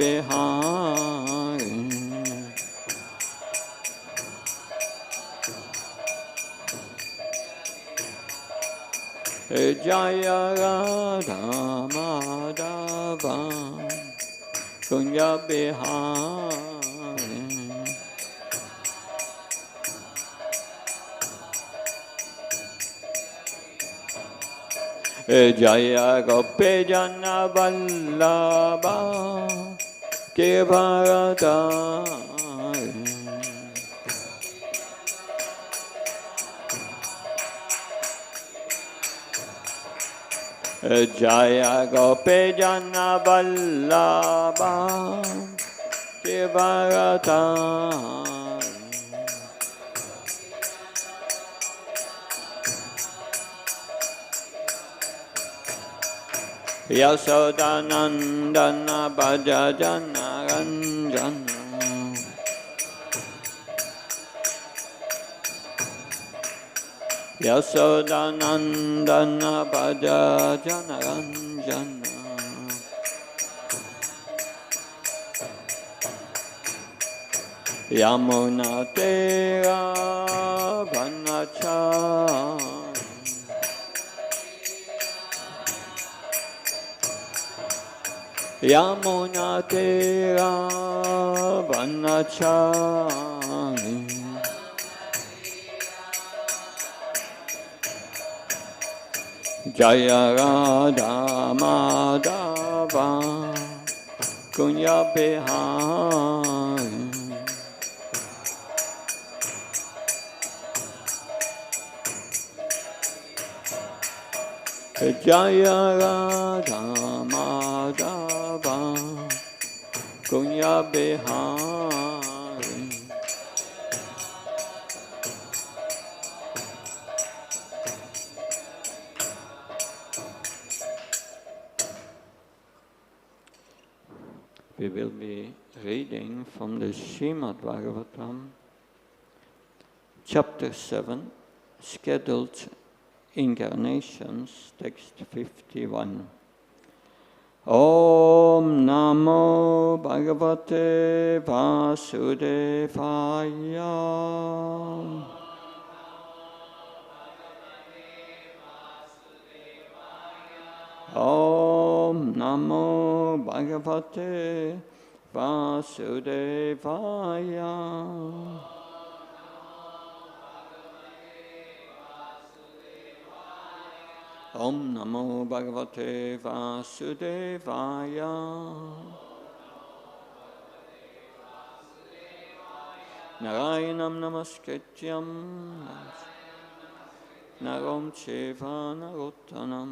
Bihari. Jaya Radha Madhava Kunja Bihari. Jaya Gopi Jana Vallabha Kevaradari. Jaya Gopi Jana Vallabha Kevaradari. Yasodanandana Bhajajana Ranjana. Yasodanandana Bhajajana Ranjana. Yamuna Tera Vanachari. Yamuna Tera Vanachari. Jaya Radha Madhava Kunya Bihari. Jaya Radha Madhava Kunya Bihari. We will be reading from the Srimad Bhagavatam, Chapter 7, Scheduled Incarnations, Text 51. Om Namo Bhagavate Vasudevaya. Om Namo Bhagavate Vasudevaya. Om Namo Bhagavate Vasudevaya. Narayanam Namaskrityam Narom Cheva Narottanam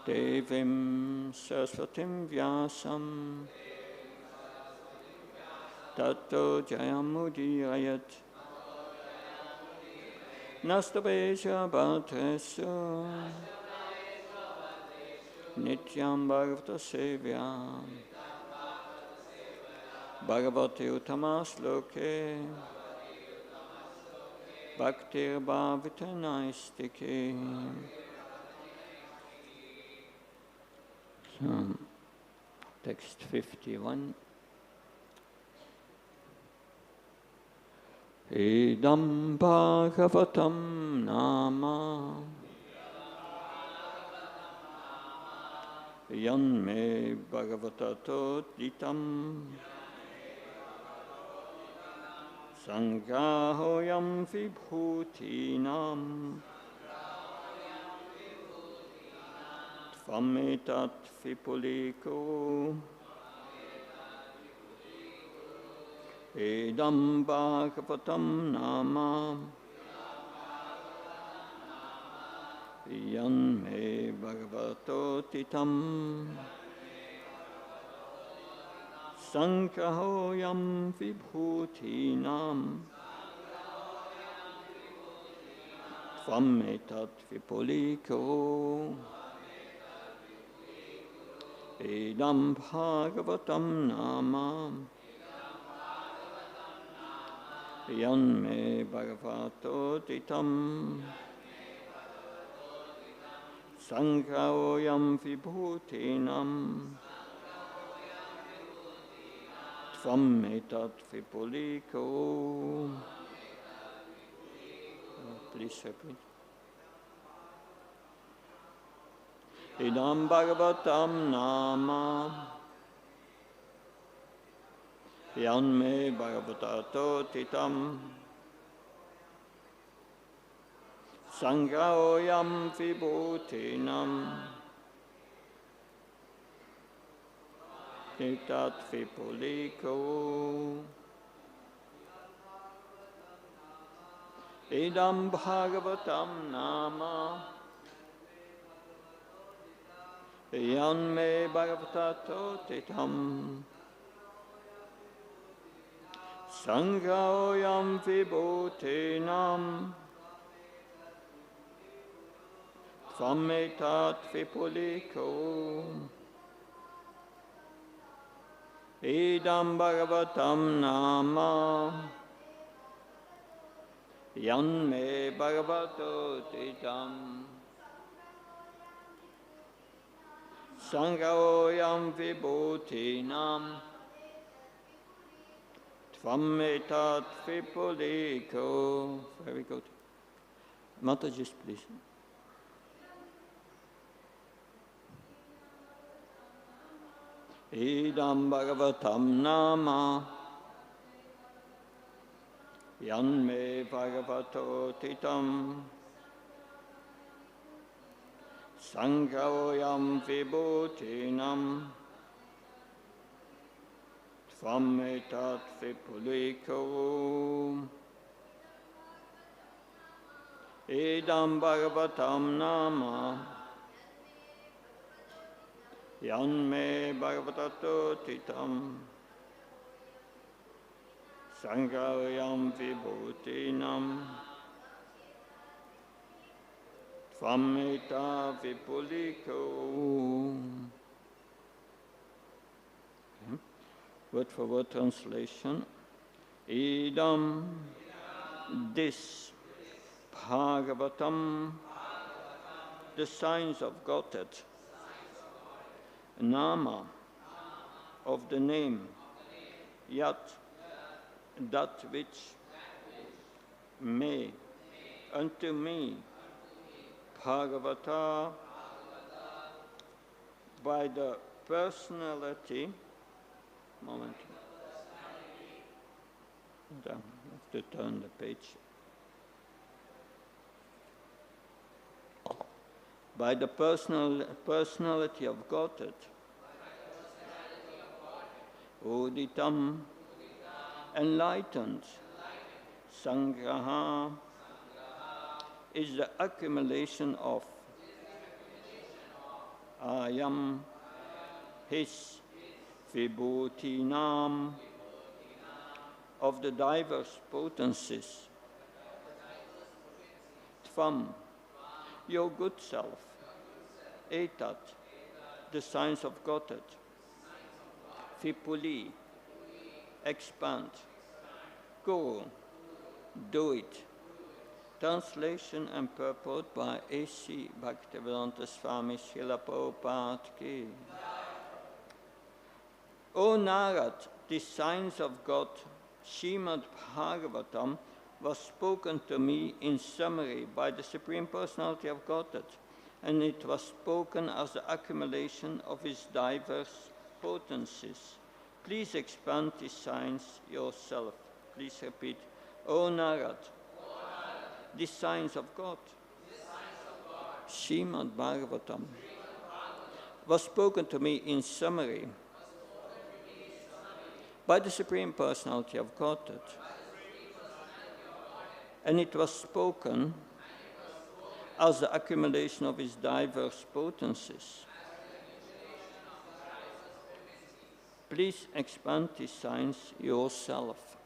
Devim Saraswatim Vyasam Tato Jayamudirayat Nastabesha Bhatresu Nityam Bhagavata Sevyam Bhagavati Uttamasloke Bhaktir Bhavita Naistike. Text 51. Idam Bhagavatam Nama Yanme Bhagavatato Ditam Sangahoyam Vibhutinam Tvametat Vipuliko Idam Bhagavatam Nama Yanme Bhagavato Titam Sankahoyam Vibhutinam Tvametat Vipuliko Idam Bhagavatam Nama Yanme Bhagavato Titam Sankahoyam Vibhutinam Tvam etat vipuliko. Please repeat. Idam bhagavatam nama yanme bhagavatato titam sangraoyam vibhutinam etat vipuliko. Idam bhagavatam nama yanme bhagavatato titam sangraoyam vibhutinam tvam etat vipuliko. Idam bhagavatam nama yanme bhagavato titam sangraoyam vibhutinam tvam etat vipuliko. Very good. Mataji, please. Idam bhagavatam nama yanme bhagavato titam sangraoyam vibhutinam tvam etat vipuliko. Idam bhagavatam nama yanme bhagavato titam sangraoyam vibhutinam tvam etat vipuliko. Word for word translation. Idam, this, Bhagavatam, the signs of Godhead, Nama, of the name, Yat, that which, may, unto me, Bhagavata, by the personality, moment, I have to turn the page. By the personality of Godhead, Uditam, enlightened, Sangraha is the accumulation of Ayam, his, Vibhutinam, of the diverse potencies, Tvam, your good self, Etat, the signs of Godhead, Vipuli, expand, go, do it. Translation and purport by A.C. Bhaktivedanta Swami Srila Prabhupada Ki. O Narad, the signs of God, Srimad Bhagavatam, was spoken to me in summary by the Supreme Personality of Godhead, and it was spoken as the accumulation of his diverse potencies. Please expand these signs yourself. Please repeat. O Narad, the signs of God, Srimad Bhagavatam, was spoken to me in summary by the Supreme Personality of Godhead, and it was spoken as the accumulation of his diverse potencies. Please expand these signs yourself.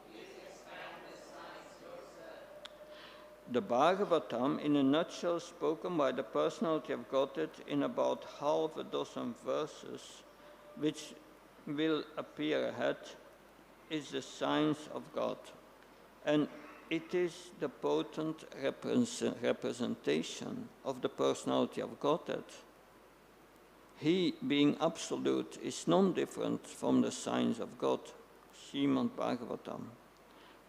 The Bhagavatam, in a nutshell, spoken by the Personality of Godhead in about half a dozen verses, which will appear ahead, is the signs of God. And it is the potent representation of the Personality of Godhead. He, being absolute, is non-different from the signs of God. Srimad Bhagavatam.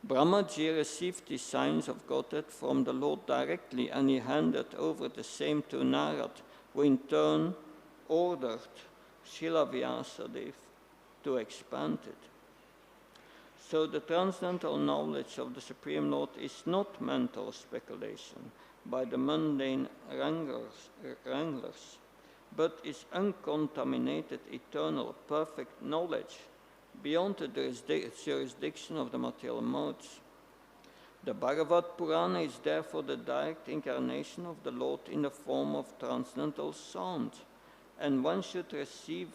Brahmaji received the signs of Godhead from the Lord directly, and he handed over the same to Narad, who in turn ordered Srila Vyasadeva to expand it. So the transcendental knowledge of the Supreme Lord is not mental speculation by the mundane wranglers, but is uncontaminated, eternal, perfect knowledge beyond the jurisdiction of the material modes. The Bhagavad Purana is therefore the direct incarnation of the Lord in the form of transcendental sound, and one should receive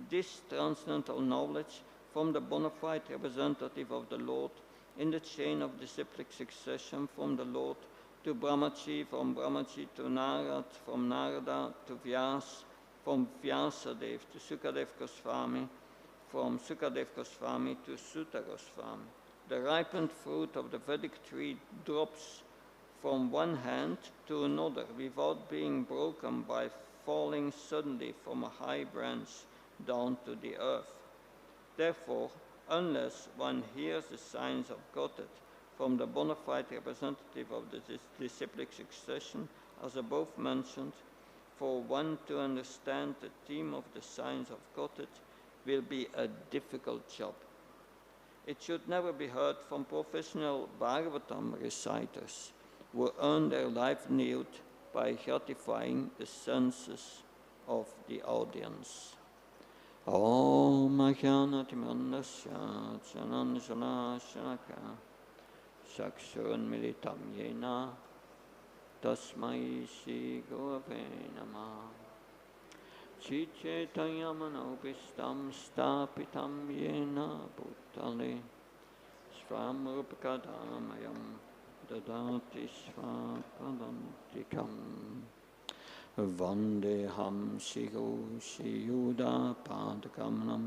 this transcendental knowledge from the bona fide representative of the Lord in the chain of disciplic succession from the Lord to Brahmaji, from Brahmaji to Narad, from Narada to Vyas, from Vyasadeva to Sukadev Goswami, from Sukadev Goswami to Sutta Goswami. The ripened fruit of the Vedic tree drops from one hand to another without being broken by falling suddenly from a high branch down to the earth. Therefore, unless one hears the signs of Godhead from the bona fide representative of the disciplic succession, as above mentioned, for one to understand the theme of the signs of Godhead will be a difficult job. It should never be heard from professional Bhagavatam reciters who earn their livelihood by gratifying the senses of the audience. Om Ajnanatimandasya Jananjana Shanaka Sakshurun Militam Yena Tasmai Shri Gurave Namah Chichaitanyamanopistam Stapitam Yena Bhutale Svamrupakadamayam Dadati Svapadantikam Vandeham Shigo Shiyuda Padakamanam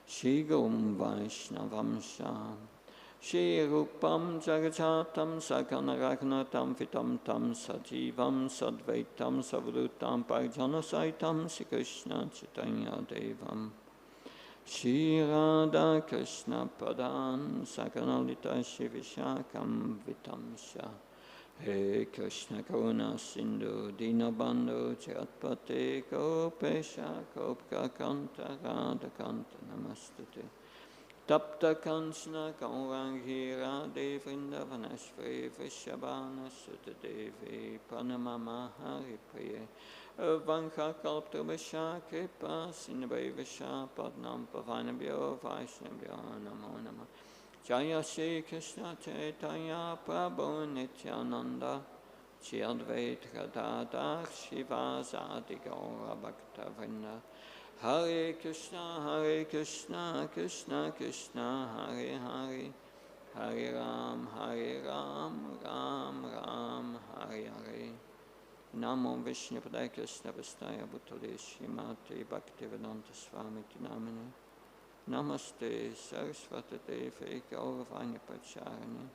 Shigum Vaishnavam Sham Shri Rupam Jagachatam Sakanaragnatam Vitam Tam Sajivam Sadvaitam Savrutam Parjanasaitam Shri Krishna Chaitanya Devam Shri Radha Krishna Padan Sakanalita Shri Vishakam Vitam Shah He Krishna Karuna Sindhu Dinabandhu Jagatpate Gopesha Gopka Kanta Radha Kanta Namastate Tapta Kanchana Gaurangi Radhe Vrindavanashve Vishabhana Sutadevi Pranamama Hari Priye Vancha Kalptrabhasha Kripa Sindhave Visha Padnam Pavanabhyo Vaishnavyo Namo Namah Jaya Shri Krishna Chaitanya Prabhu Nityananda Shri Advaita Gadadhar Shivasadi Gaura Bhakta Vrinda Hare Krishna, Krishna Krishna, Hare Hare, Hare Ram, Ram Ram, Hare Hare. Namo Vishnu Padaya Krishna Vastaya Bhutale Srimati Bhaktivedanta Swami Namini. Namaste Saraswati Devi Gauravanya Pacharani.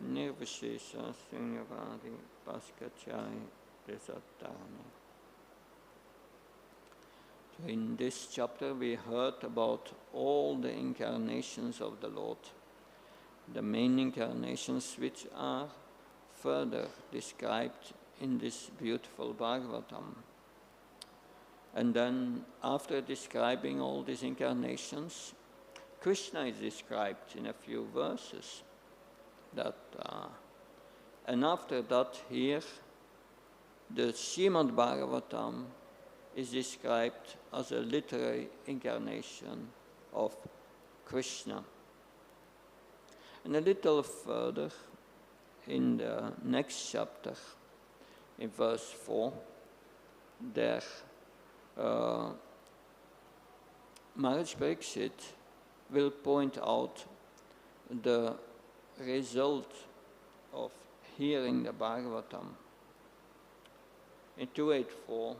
Nirvishesha Sunyavadi Bhaskachai Desattarani. In this chapter we heard about all the incarnations of the Lord, the main incarnations which are further described in this beautiful Bhagavatam. And then after describing all these incarnations, Krishna is described in a few verses. And after that here, the Srimad Bhagavatam is described as a literary incarnation of Krishna. And a little further, in the next chapter, in verse 4, there Maharaj Parikshit will point out the result of hearing the Bhagavatam. In 284,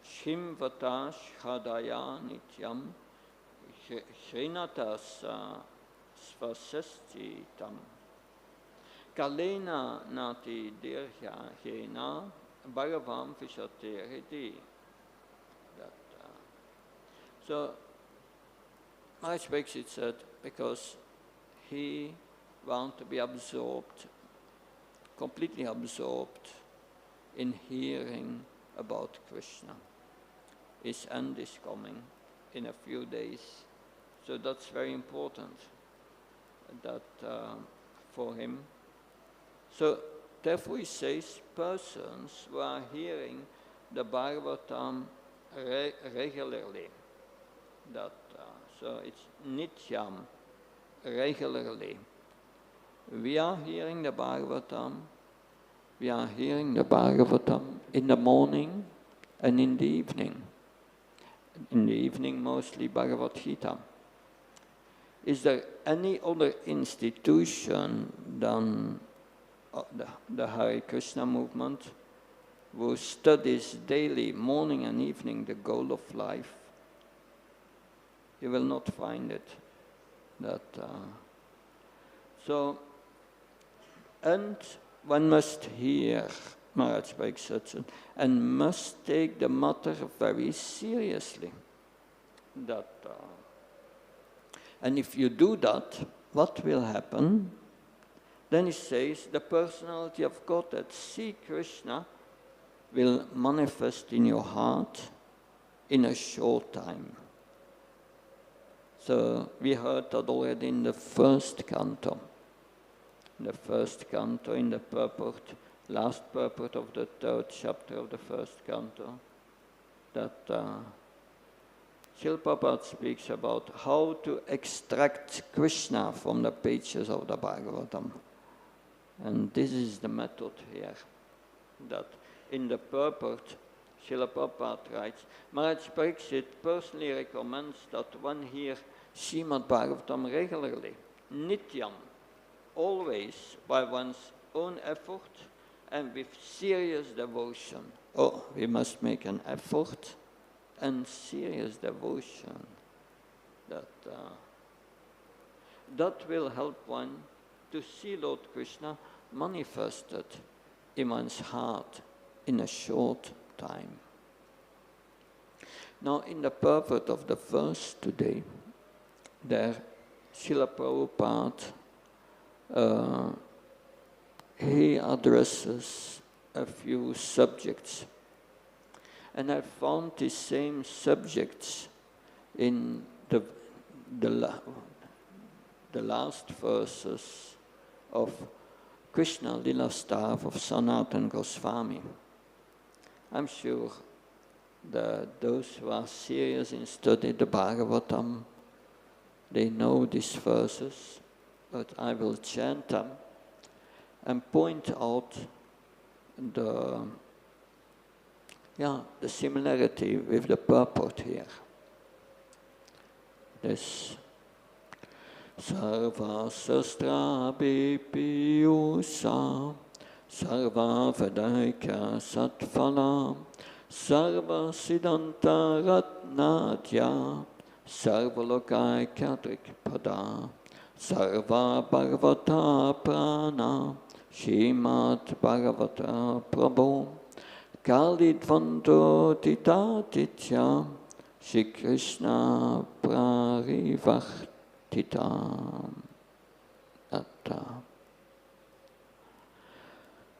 Shrimvata Shradaya Nityam Shrinatas Svasestitam Kalena Nati Dirhya Hena Bhagavam Vishateridi. So Maharaj Pariksit said, because he wanted to be absorbed, completely absorbed in hearing about Krishna. His end is coming in a few days. So that's very important that for him. So therefore he says persons who are hearing the Bhagavatam regularly, that so it's nityam, regularly. We are hearing the Bhagavatam. We are hearing the Bhagavatam in the morning and in the evening. In the evening, mostly Bhagavad Gita. Is there any other institution than the Hare Krishna movement who studies daily, morning and evening, the goal of life? You will not find it. And one must hear Maharaj Pariksit and must take the matter very seriously. And if you do that, what will happen? Then he says, the personality of God, that see Krishna, will manifest in your heart in a short time. So we heard that already in the first canto. In the first canto, in the purport, last purport of the third chapter of the first canto, that Srila Prabhupada speaks about how to extract Krishna from the pages of the Bhagavatam. And this is the method here, that in the purport, Srila Prabhupada writes, Maharaj Pariksit personally recommends that one hear Srimad Bhagavatam regularly, nityam, always by one's own effort and with serious devotion. Oh, we must make an effort and serious devotion. That will help one to see Lord Krishna manifested in one's heart in a short time. Now, in the purport of the verse today, there, Srila Prabhupada, he addresses a few subjects. And I found these same subjects in the last verses of Krishna Lila Stav of Sanatana Goswami. I'm sure that those who are serious in studying the Bhagavatam, they know these verses, but I will chant them and point out the similarity with the purport here. This Sarva Sastra Bipiyusa Sarva Vedaika Satphala Sarva Siddhanta Ratnatya Sarva Lokaika Drikpada Sarva Bhagavata Prana Shrimad Bhagavata Prabhu Kalidvanto Titatitya Shri Krishna Prarivartita.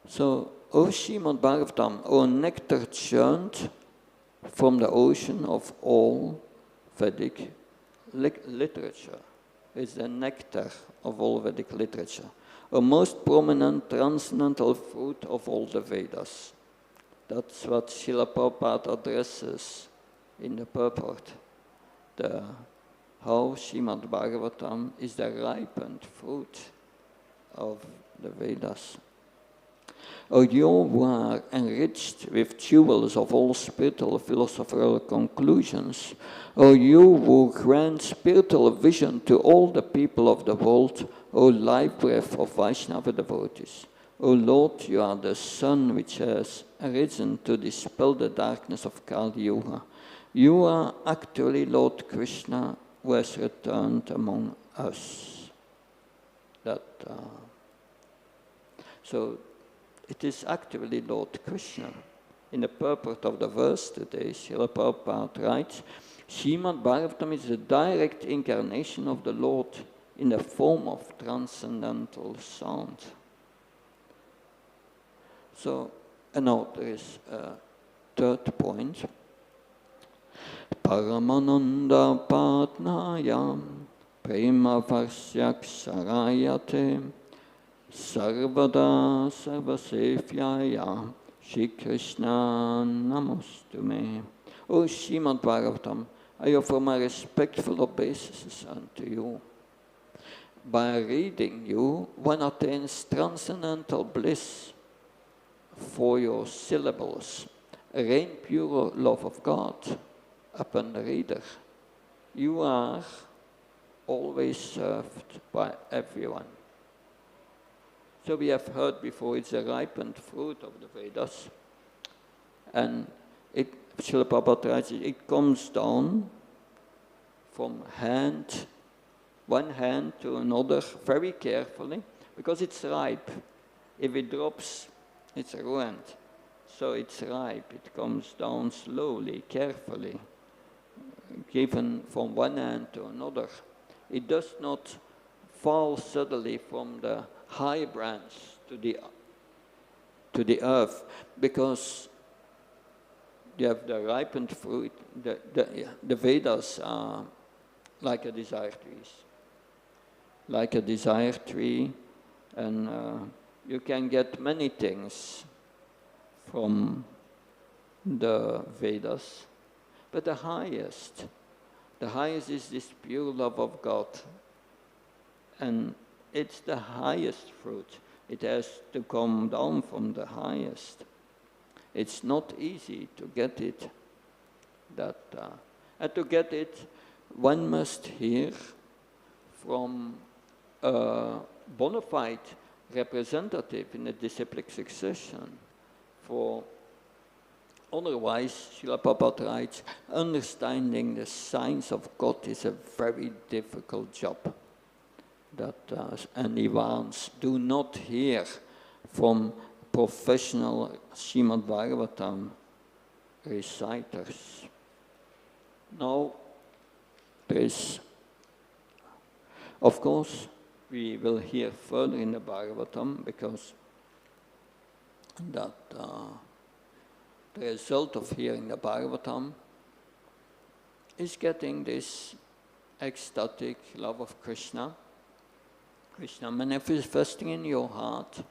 So, O Srimad Bhagavatam, O nectar churned from the ocean of all Vedic literature, is the nectar of all Vedic literature, a most prominent transcendental fruit of all the Vedas. That's what Srila Prabhupada addresses in the purport. How Srimad Bhagavatam is the ripened fruit of the Vedas. O you who are enriched with jewels of all spiritual philosophical conclusions, O you who grant spiritual vision to all the people of the world, O life breath of Vaishnava devotees, O Lord, you are the sun which has arisen to dispel the darkness of Kali Yuga. You are actually Lord Krishna who has returned among us. So it is actually Lord Krishna. In the purport of the verse today, Srila Prabhupada writes, Srimad Bhagavatam is a direct incarnation of the Lord in the form of transcendental sound. So, and now there is a third point. Paramananda Patnayam Prema Varsyak Sarayate Sarvada Sarvasefyaya Shri Krishna Namostume. O Srimad Bhagavatam, I offer my respectful obeisances unto you. By reading you, one attains transcendental bliss for your syllables, rain pure love of God upon the reader. You are always served by everyone. So we have heard before, it's a ripened fruit of the Vedas. And Srila Prabhupada writes, it comes down from one hand to another very carefully, because it's ripe. If it drops, it's ruined. So it's ripe, it comes down slowly, carefully, given from one hand to another. It does not fall suddenly from the high branch to the earth, because you have the ripened fruit. The Vedas are like a desire trees. Like a desire tree, and you can get many things from the Vedas, but the highest is this pure love of God, and it's the highest fruit. It has to come down from the highest. It's not easy to get it. And to get it, one must hear from a bona fide representative in a disciplic succession. For otherwise, Srila Prabhupada writes, understanding the science of God is a very difficult job. And he warns, do not hear from professional Srimad Bhagavatam reciters. Now, there is, of course, we will hear further in the Bhagavatam, because the result of hearing the Bhagavatam is getting this ecstatic love of Krishna manifesting in your heart.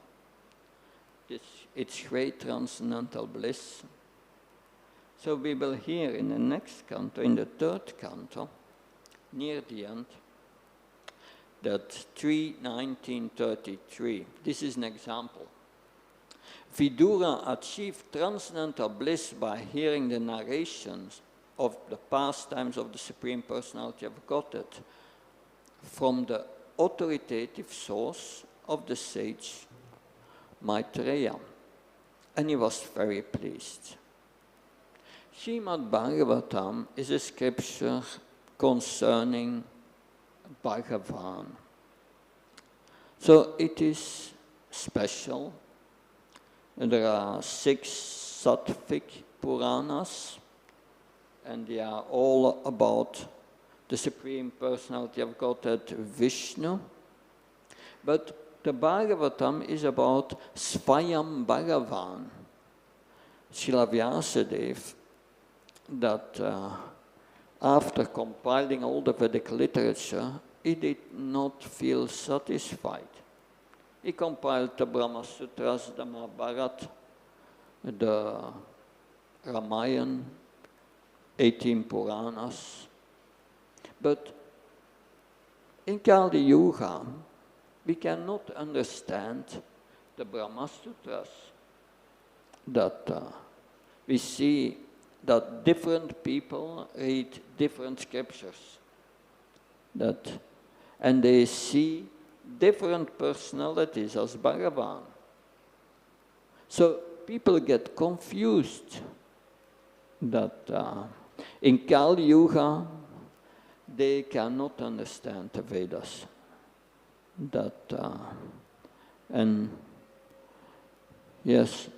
It's great transcendental bliss. So we will hear in the next canto, in the third canto, near the end, that 3:1933. This is an example. Vidura achieved transcendental bliss by hearing the narrations of the pastimes of the Supreme Personality of Godhead from the authoritative source of the sage Maitreya, and he was very pleased. Srimad Bhagavatam is a scripture concerning Bhagavan. So it is special. There are 6 Sattvic Puranas, and they are all about the Supreme Personality of Godhead, Vishnu. But the Bhagavatam is about Svayam Bhagavan. Srila Vyasadeva, that after compiling all the Vedic literature, he did not feel satisfied. He compiled the Brahma Sutras, the Mahabharata, the Ramayana, 18 Puranas. But in Kali Yuga, we cannot understand the Brahma Sutras. That we see that different people read different scriptures. And they see different personalities as Bhagavan. So people get confused that in Kali Yuga they cannot understand the Vedas. And yes,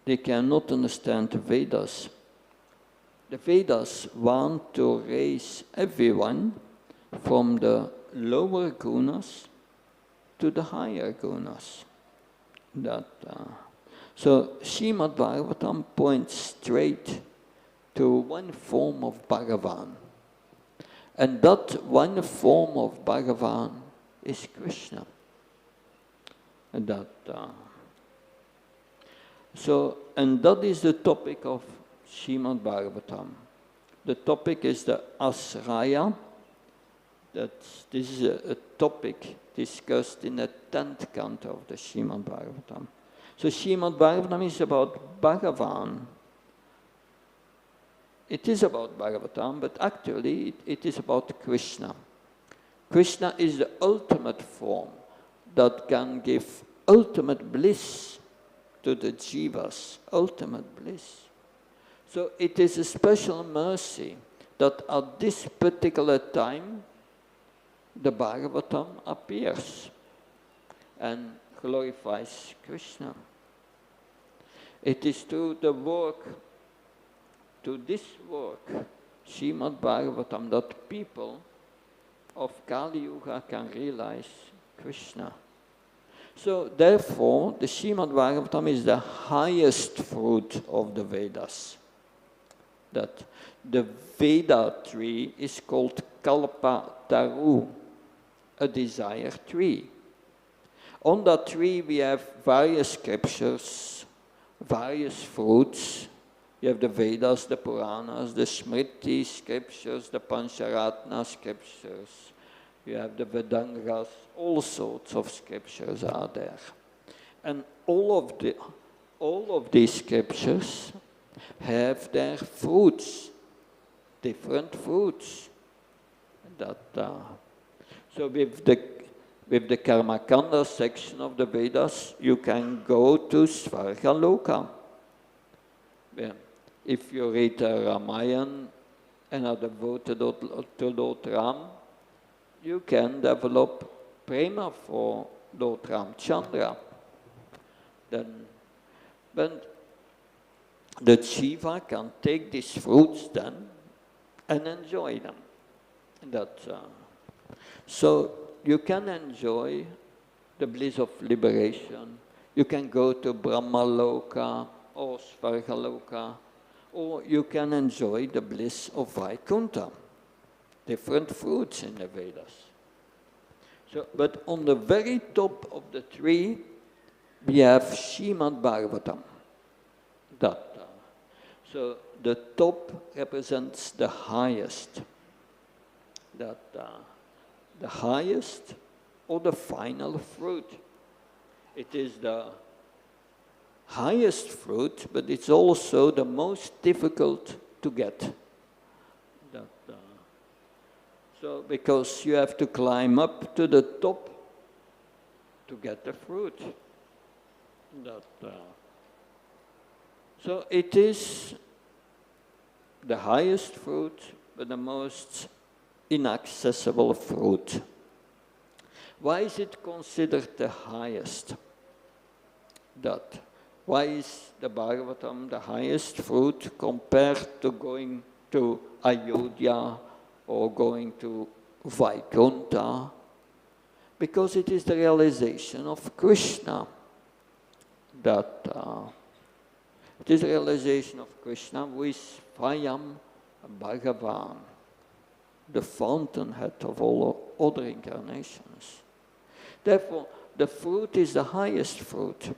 they cannot understand the Vedas the Vedas want to raise everyone from the lower gunas to the higher gunas. So Srimad Bhagavatam points straight to one form of Bhagavan. And that one form of Bhagavan is Krishna. And that is the topic of Srimad Bhagavatam. The topic is the Asraya. This is a topic discussed in the 10th canto of the Srimad Bhagavatam. So Srimad Bhagavatam is about Bhagavan. It is about Bhagavatam, but actually it is about Krishna. Krishna is the ultimate form that can give ultimate bliss to the jivas, ultimate bliss. So it is a special mercy that at this particular time the Bhagavatam appears and glorifies Krishna. It is to this work, Srimad Bhagavatam, that people of Kali Yuga can realize Krishna. So therefore, the Srimad Bhagavatam is the highest fruit of the Vedas. That the Veda tree is called Kalpa Taru, a desire tree. On that tree we have various scriptures, various fruits. You have the Vedas, the Puranas, the Smriti scriptures, the Pancharatna scriptures. You have the Vedangas, all sorts of scriptures are there. And all of these scriptures have their fruits, different fruits. So with the Karmakanda section of the Vedas, you can go to Svargaloka. If you read the Ramayana and are devoted to Lord Ram, you can develop prema for Lord Ramchandra. But the Jiva can take these fruits then and enjoy them. So you can enjoy the bliss of liberation. You can go to Brahmaloka or Svargaloka, or you can enjoy the bliss of Vaikuntha. Different fruits in the Vedas. So, but on the very top of the tree, we have Srimad Bhagavatam. So the top represents the highest. The highest or the final fruit. It is the highest fruit, but it's also the most difficult to get. So because you have to climb up to the top to get the fruit. So it is the highest fruit, but the most inaccessible fruit. Why is it considered the highest? Why is the Bhagavatam the highest fruit compared to going to Ayodhya or going to Vaikuntha? Because it is the realization of Krishna. It is the realization of Krishna who is Svayam Bhagavan, the fountainhead of all other incarnations. Therefore, the fruit is the highest fruit.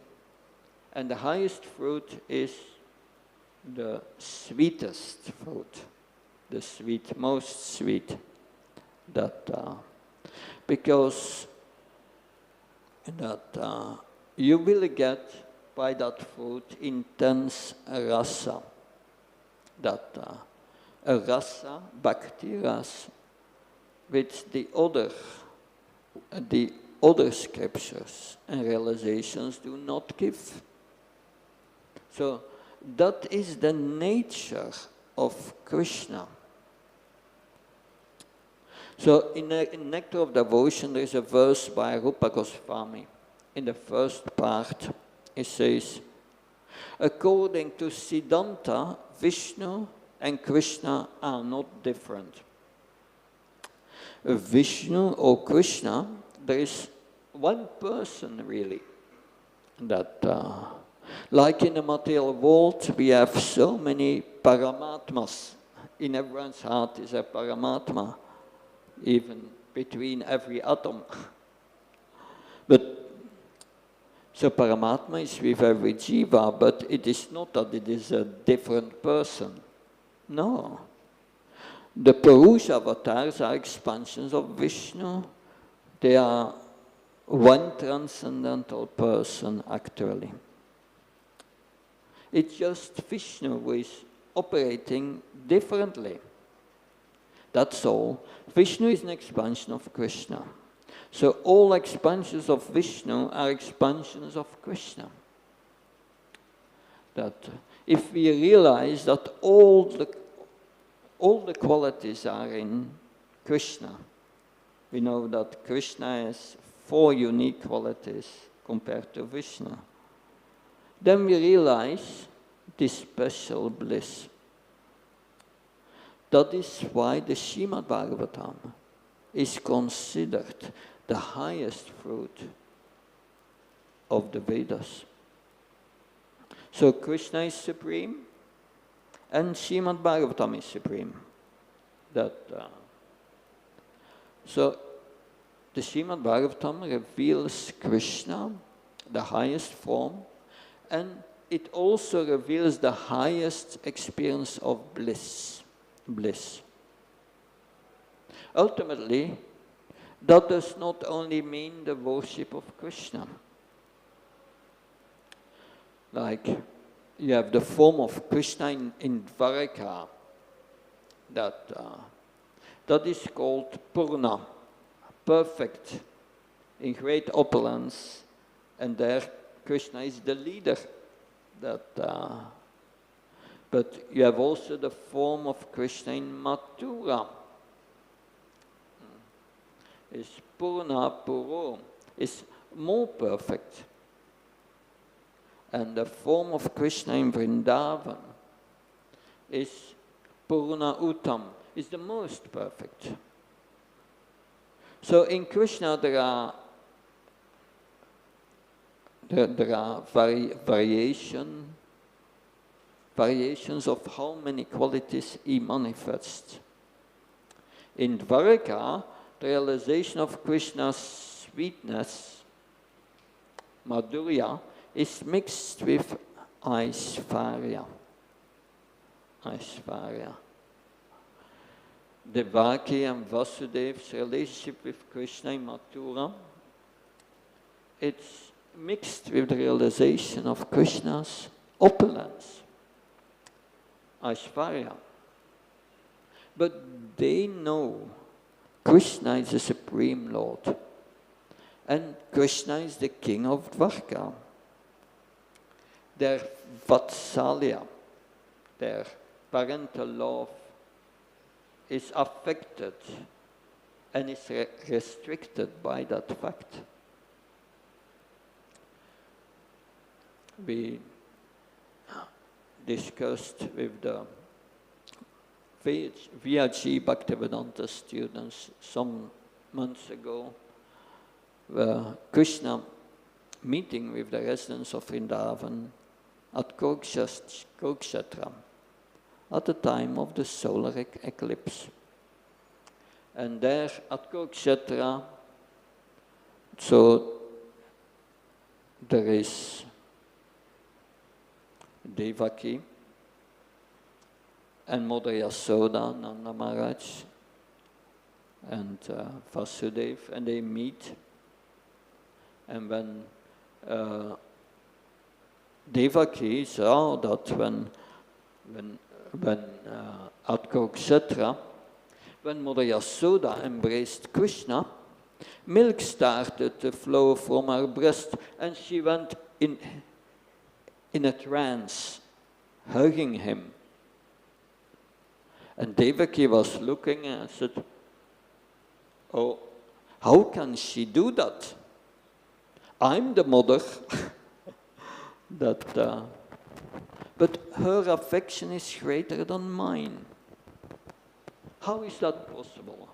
And the highest fruit is the sweetest fruit. The sweet, most sweet. Because you will get by that fruit intense rasa. A rasa, bhakti rasa, which the other scriptures and realizations do not give. So that is the nature of Krishna. So in Nectar of Devotion there is a verse by Rupa Goswami. In the first part it says, according to Siddhanta, Vishnu and Krishna are not different. Vishnu or Krishna, there is one person really that, like in the material world, we have so many Paramatmas. In everyone's heart is a Paramatma, even between every atom. But so Paramatma is with every jiva, but it is not that it is a different person. No. The Purusha avatars are expansions of Vishnu. They are one transcendental person, actually. It's just Vishnu who is operating differently. That's all. Vishnu is an expansion of Krishna. So all expansions of Vishnu are expansions of Krishna. That if we realize that all the qualities are in Krishna, we know that Krishna has 4 unique qualities compared to Vishnu. Then we realize this special bliss. That is why the Srimad Bhagavatam is considered the highest fruit of the Vedas. So Krishna is supreme, and Srimad Bhagavatam is supreme. So the Srimad Bhagavatam reveals Krishna, the highest form, and it also reveals the highest experience of bliss. Ultimately, that does not only mean the worship of Krishna. Like, you have the form of Krishna in Dvaraka, that is called Purna, perfect, in great opulence, and there Krishna is the leader. But you have also the form of Krishna in Mathura. Is Purna Puro, is more perfect. And the form of Krishna in Vrindavan is Purna Uttam, is the most perfect. So in Krishna there are variations of how many qualities he manifests. In Dvaraka, the realization of Krishna's sweetness, Madhurya, is mixed with Aishvarya. Devaki and Vasudev's relationship with Krishna in Mathura, it's mixed with the realization of Krishna's opulence, Aishvarya. But they know Krishna is the Supreme Lord, and Krishna is the King of Dwarka. Their Vatsalya, their parental love, is affected and is restricted by that fact. We discussed with the VHG Bhaktivedanta students some months ago, Krishna meeting with the residents of Vrindavan at Kurukshetra at the time of the solar eclipse. And there at Kurukshetra, so there is Devaki and Mother Yasoda, Nanda Maharaj, and Vasudev, and they meet. And when Devaki saw that when at Kurukshetra, when Mother Yasoda embraced Krishna, milk started to flow from her breast, and she went in a trance, hugging him. And Devaki was looking and said, "Oh, how can she do that? I'm the mother." but her affection is greater than mine. How is that possible?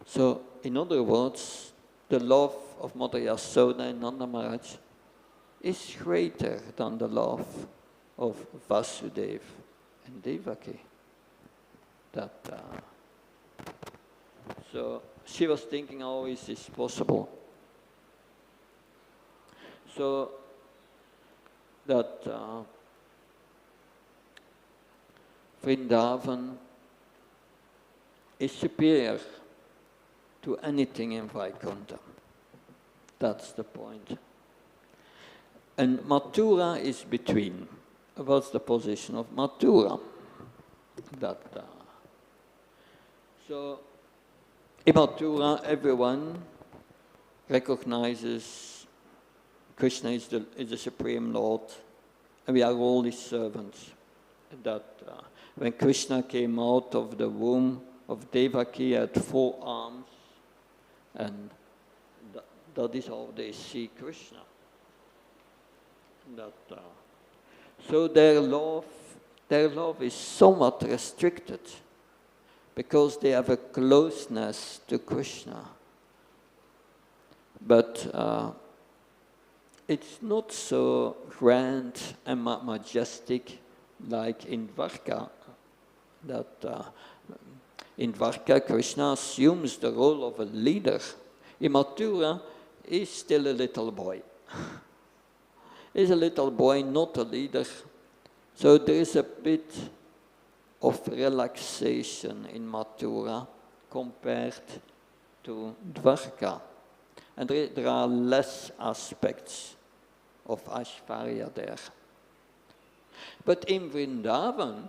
So, in other words, the love of Mother Yasoda in Nanda Maharaj is greater than the love of Vasudeva and Devaki. So she was thinking, how is this possible? So that Vrindavan is superior to anything in Vaikuntha. That's the point. And Mathura is between. What's the position of Mathura? So in Mathura, everyone recognizes Krishna is the Supreme Lord, and we are all his servants. When Krishna came out of the womb of Devaki, he had 4 arms, and that is how they see Krishna. So their love is somewhat restricted because they have a closeness to Krishna. But it's not so grand and majestic like in Dwarka. In Dwarka, Krishna assumes the role of a leader. In Mathura, he's still a little boy. He's a little boy, not a leader. So there is a bit of relaxation in Mathura compared to Dwarka. And there are less aspects of Aishvarya there. But in Vrindavan,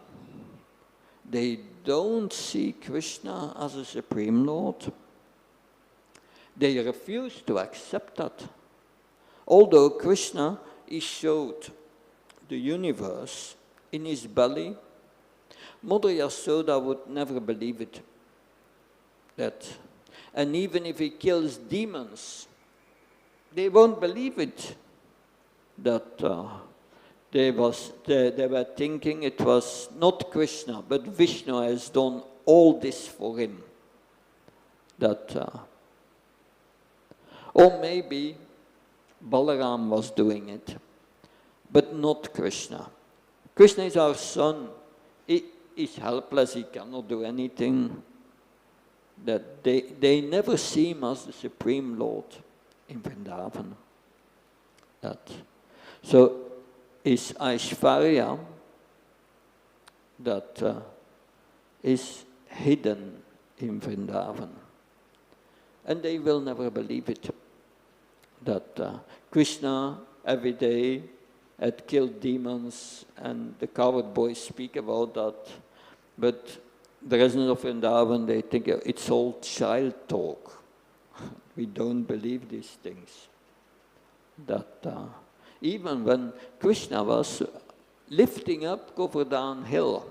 they don't see Krishna as a Supreme Lord. They refuse to accept that. Although Krishna is showed the universe in his belly, Mother Yasoda would never believe it. And even if he kills demons, they won't believe it. They were thinking it was not Krishna, but Vishnu has done all this for him. Or maybe Balaram was doing it, but not Krishna. Krishna is our son. He is helpless, he cannot do anything. They never see him as the Supreme Lord in Vrindavan. So is Aishvarya is hidden in Vrindavan. And they will never believe it. Krishna every day had killed demons, and the coward boys speak about that. But the residents of Vrindavan, they think it's all child talk. We don't believe these things. Even when Krishna was lifting up Govardhan Hill,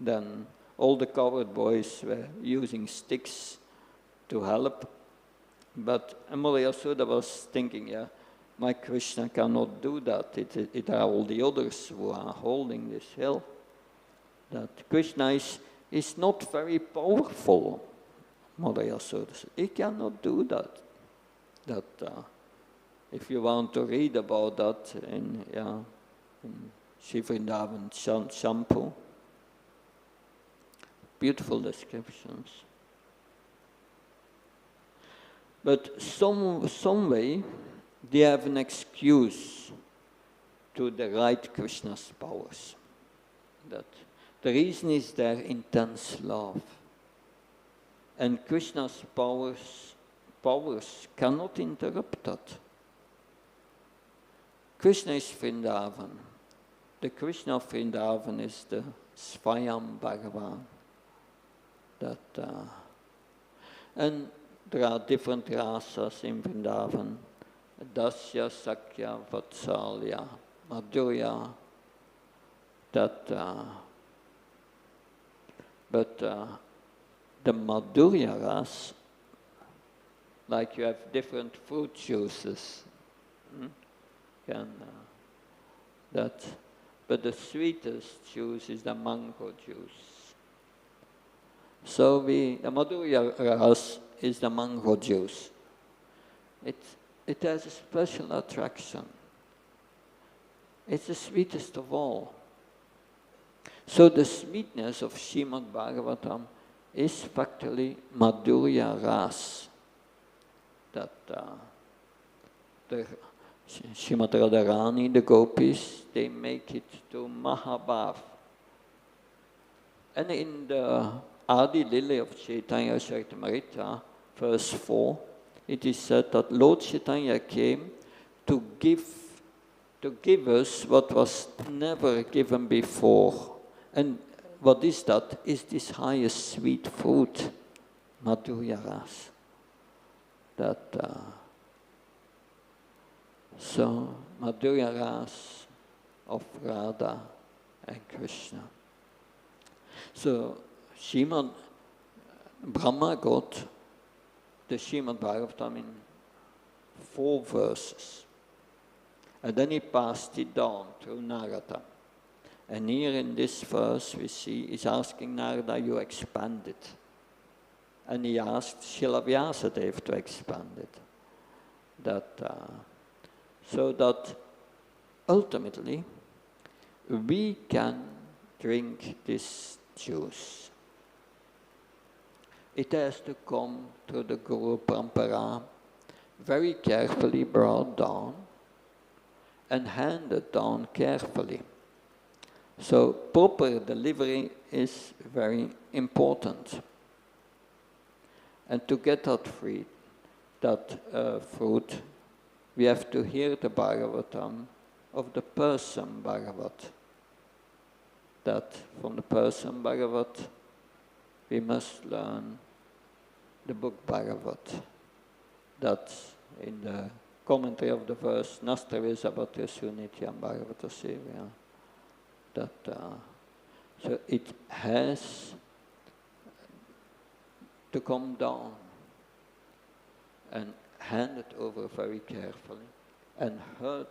then all the coward boys were using sticks to help. But Mother Yasoda was thinking, my Krishna cannot do that. It are all the others who are holding this hill. That Krishna is not very powerful, Mother Yasoda said. He cannot do that. If you want to read about that in Sri Vrindavan Shampoo, beautiful descriptions. But some way, they have an excuse to deride Krishna's powers. That the reason is their intense love. And Krishna's powers cannot interrupt that. Krishna is Vrindavan. The Krishna of Vrindavan is the Swayam Bhagavan. And there are different rasas in Vrindavan. Dasya, Sakya, Vatsalya, Madhurya. But the Madhurya ras, like you have different fruit juices, But the sweetest juice is the mango juice. So the Madhurya Ras is the mango juice. It has a special attraction. It's the sweetest of all. So the sweetness of Srimad Bhagavatam is factually Madhurya Ras. That the Srimad Radharani, the gopis, they make it to Mahabhav. And in the Adi Lila of Chaitanya Charitamrita, verse 4, it is said that Lord Chaitanya came to give us what was never given before. And what is that? Is this highest sweet fruit, Madhurya Ras. So, Madhurya Ras of Radha and Krishna. So, Brahma got the Srimad Bhagavatam in 4 verses. And then he passed it down through Narada. And here in this verse we see, he's asking Narada, you expand it. And he asked Srila Vyasadeva to expand it. So that ultimately we can drink this juice. It has to come through the Guru Parampara, very carefully brought down and handed down carefully. So proper delivery is very important. And to get that fruit, we have to hear the Bhagavatam of the person Bhagavat. That from the person Bhagavat, we must learn the book Bhagavat. That's in the commentary of the verse, Nastrave Sabatya Sunityam Bhagavata Sevya. So it has to come down and hand it over very carefully and heard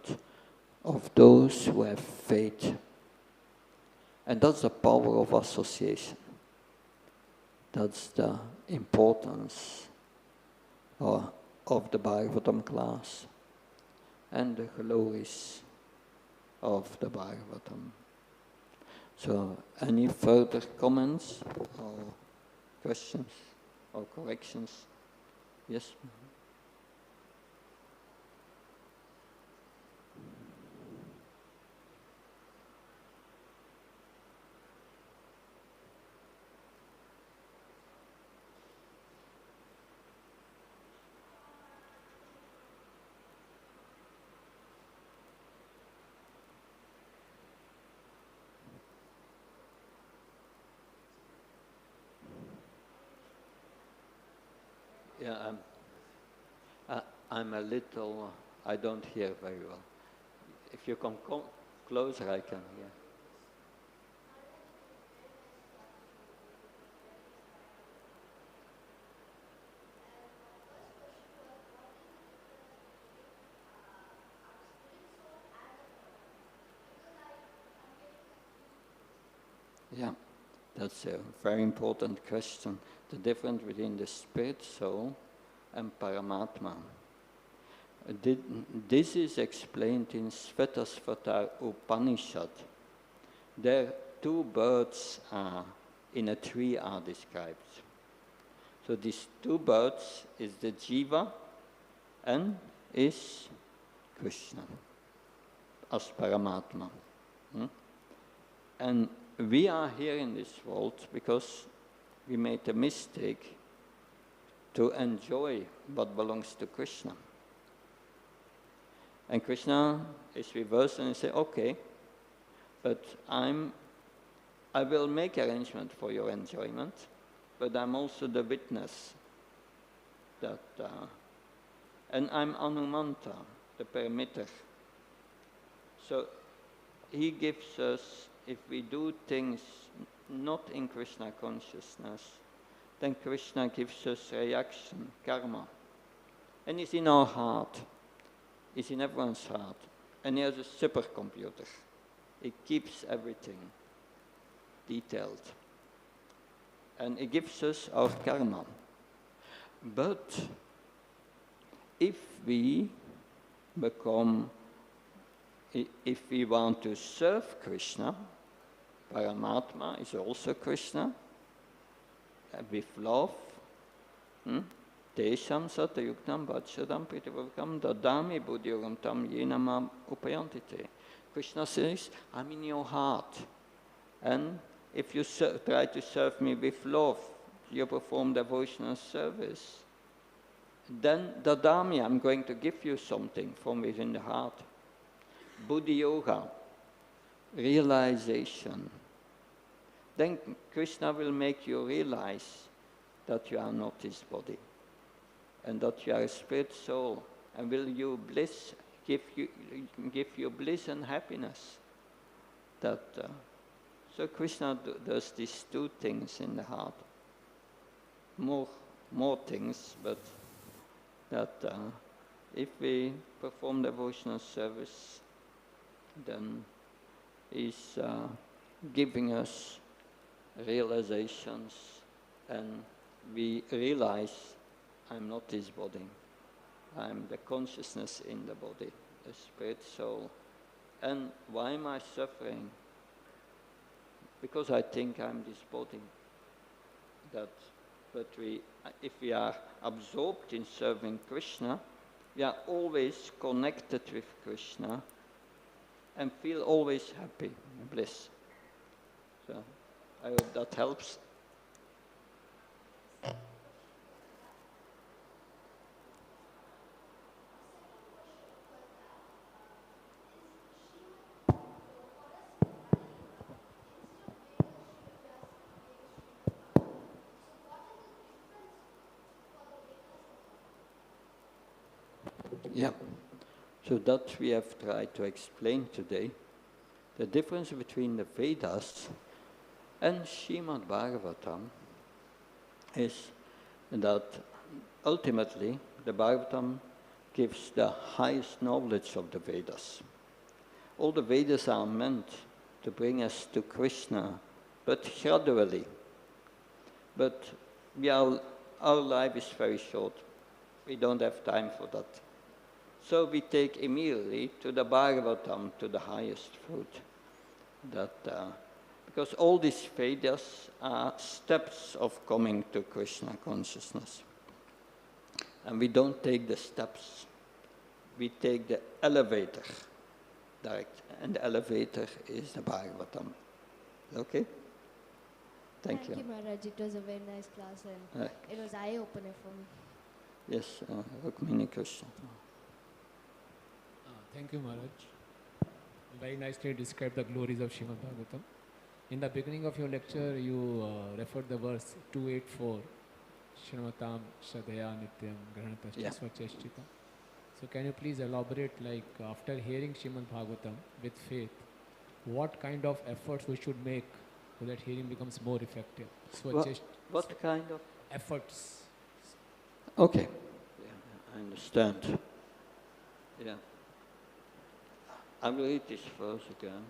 of those who have faith. And that's the power of association. That's the importance of the Bhagavatam class and the glories of the Bhagavatam. So, any further comments or questions or corrections? Yes? Yeah, I'm a little, I don't hear very well. If you come closer, I can hear. Yeah, that's a very important question. The difference between the spirit, soul, and Paramatma. This is explained in Svetasvatar Upanishad. There 2 birds in a tree are described. So these 2 birds is the Jiva and is Krishna as Paramatma. And we are here in this world because we made a mistake to enjoy what belongs to Krishna. And Krishna is reversed and he says, okay, but I will make arrangement for your enjoyment, but I'm also the witness and I'm Anumanta, the permitter. So he gives us, if we do things not in Krishna consciousness, then Krishna gives us reaction, karma. And it's in our heart. It's in everyone's heart. And he has a supercomputer. it keeps everything detailed. And it gives us our karma. But if we if we want to serve Krishna, Paramatma is also Krishna, with love, Tesham satayuktam vachadam pritavakam dadami buddhyogam tam yenamam upayantite. Krishna says, I'm in your heart. And if you try to serve me with love, you perform devotional service, then dadami, I'm going to give you something from within the heart. Buddhi yoga, realization. Then Krishna will make you realize that you are not his body and that you are a spirit soul, and will you give you bliss and happiness. So Krishna does these two things in the heart. More things, but that if we perform devotional service, then he's giving us realizations, and we realize I'm not his body. I'm the consciousness in the body, the spirit, soul. And why am I suffering? Because I think I'm this body. But if we are absorbed in serving Krishna, we are always connected with Krishna and feel always happy, bliss. So I hope that helps. Yeah, so that we have tried to explain today. The difference between the Vedas and Srimad Bhagavatam is that ultimately the Bhagavatam gives the highest knowledge of the Vedas. All the Vedas are meant to bring us to Krishna, but gradually. But our life is very short. We don't have time for that. So we take immediately to the Bhagavatam, to the highest fruit. Because all these Vedas are steps of coming to Krishna consciousness. And we don't take the steps, we take the elevator direct. And the elevator is the Bhagavatam. Okay? Thank you. Thank you, Maharaj. It was a very nice class and it was eye-opener for me. Yes, Rukmini Krishna. Thank you, Maharaj. Very nicely described the glories of Srimad Bhagavatam. In the beginning of your lecture, you referred the verse 284, Shramatam Shadaya Nityam Grahanatascha Swacheshchita. So can you please elaborate, like after hearing Srimad Bhagavatam with faith, what kind of efforts we should make so that hearing becomes more effective? What kind of? Efforts. Okay. Yeah, I understand. Yeah. I will read this verse again.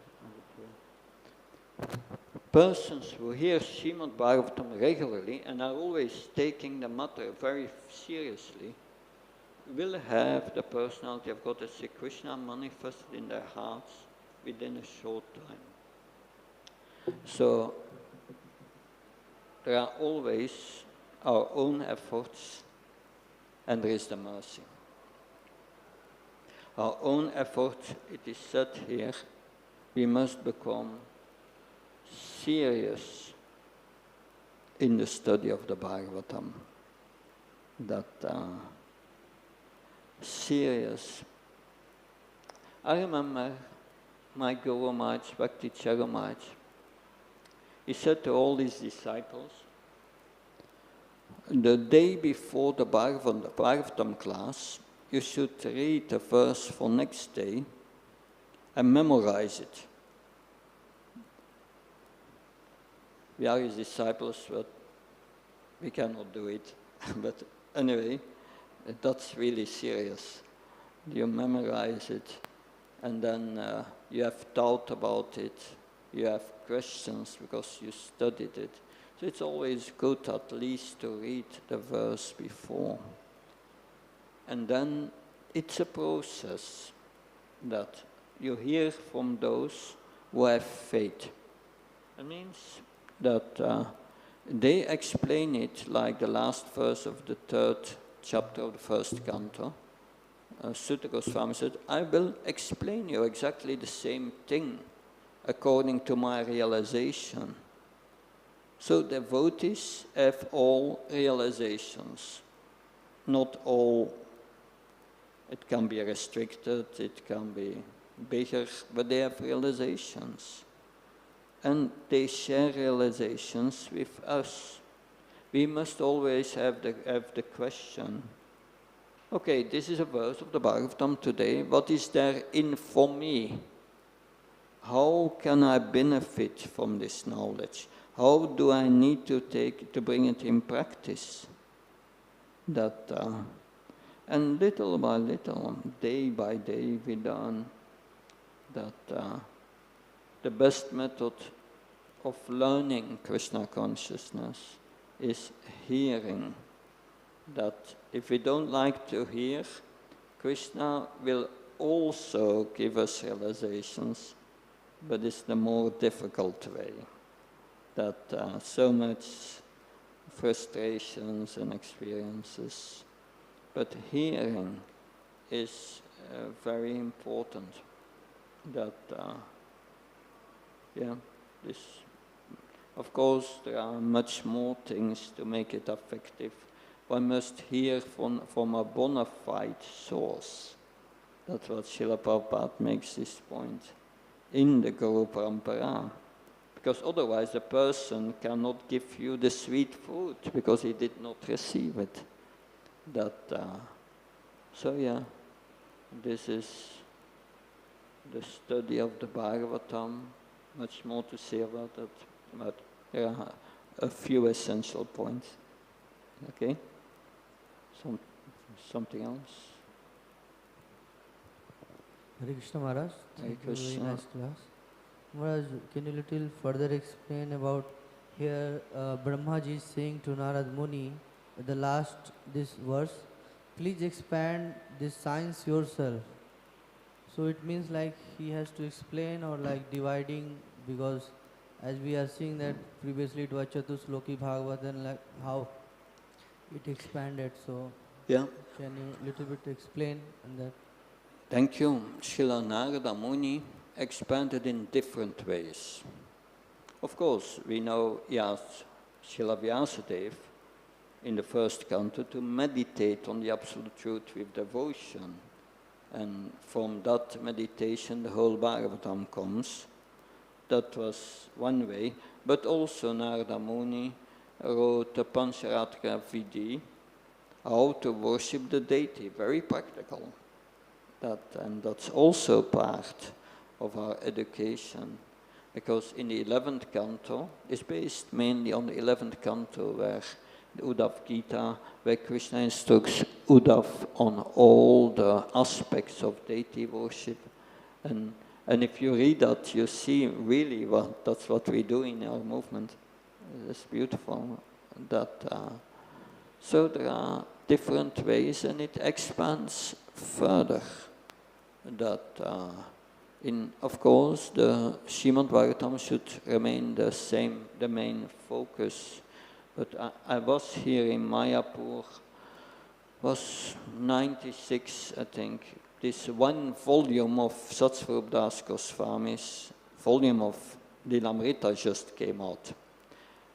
Persons who hear Srimad Bhagavatam regularly and are always taking the matter very seriously will have the personality of God as Sri Krishna manifested in their hearts within a short time. So there are always our own efforts and there is the mercy. Our own effort, it is said here, we must become serious in the study of the Bhagavatam. Serious. I remember my Guru Maharaj, Bhakti Charu Maharaj, he said to all his disciples, the day before the Bhagavatam class, you should read the verse for next day and memorize it. We are his disciples, but we cannot do it. But anyway, that's really serious. You memorize it and then you have thought about it, you have questions because you studied it. So it's always good at least to read the verse before. And then it's a process that you hear from those who have faith. It means that they explain it like the last verse of the 3rd chapter of the 1st canto. Sutta Goswami said, I will explain you exactly the same thing according to my realization. So devotees have all realizations. Not all, it can be restricted, it can be bigger, but they have realizations. And they share realizations with us. We must always have the question, okay, this is a verse of the Bhagavatam today, what is there in for me? How can I benefit from this knowledge? How do I need to bring it in practice? And little by little, day by day, we learn that the best method of learning Krishna consciousness is hearing. That if we don't like to hear, Krishna will also give us realizations, but it's the more difficult way. That so much frustrations and experiences. But hearing is very important. That, of course, there are much more things to make it effective. One must hear from a bona fide source. That's what Srila Prabhupada makes this point in the Guru Parampara. Because otherwise a person cannot give you the sweet fruit because he did not receive it. This is the study of the Bhagavatam. Much more to say about it, but there are a few essential points. Okay? Something else? Hare Krishna Maharaj. Hare Krishna. Very nice class. Maharaj, can you little further explain about here Brahmaji is saying to Narad Muni at the last this verse, please expand this science yourself. So it means like he has to explain or like dividing, because as we are seeing that previously it was Chatusloki Bhagavad and like how it expanded. So Yeah. can you little bit explain on that? Thank you. Srila Narada Muni expanded in different ways. Of course, we know he asked Srila Vyasadeva in the 1st canto to meditate on the Absolute Truth with devotion. And from that meditation, the whole Bhagavatam comes. That was one way. But also Narada Muni wrote the Pancharatra Vidhi, how to worship the deity, very practical. And that's also part of our education, because in the 11th canto, it's based mainly on the 11th canto, where the Uddhav Gita, where Krishna instructs Uddhav on all the aspects of deity worship. And if you read that, you see really that's what we do in our movement. It's beautiful. So there are different ways, and it expands further. Of course, the Srimad Bhagavatam should remain the same, the main focus. But I was here in Mayapur, was 96, I think. This one volume of Satsvarup Das Goswami's volume of Lilamrita just came out.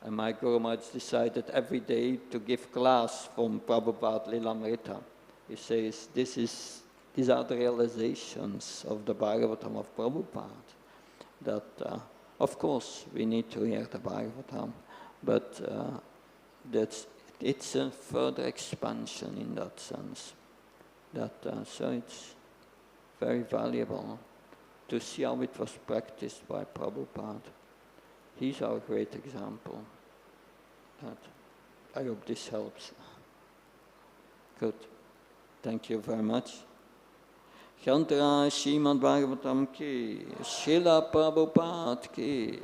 And my Guru Maharaj decided every day to give class from Prabhupada Lilamrita. He says, these are the realizations of the Bhagavatam of Prabhupada. That, of course, we need to hear the Bhagavatam, but it's a further expansion in that sense. So it's very valuable to see how it was practiced by Prabhupada. He's our great example. I hope this helps. Good. Thank you very much. Shantara Srimad Bhagavatam ki, Srila Prabhupada ki.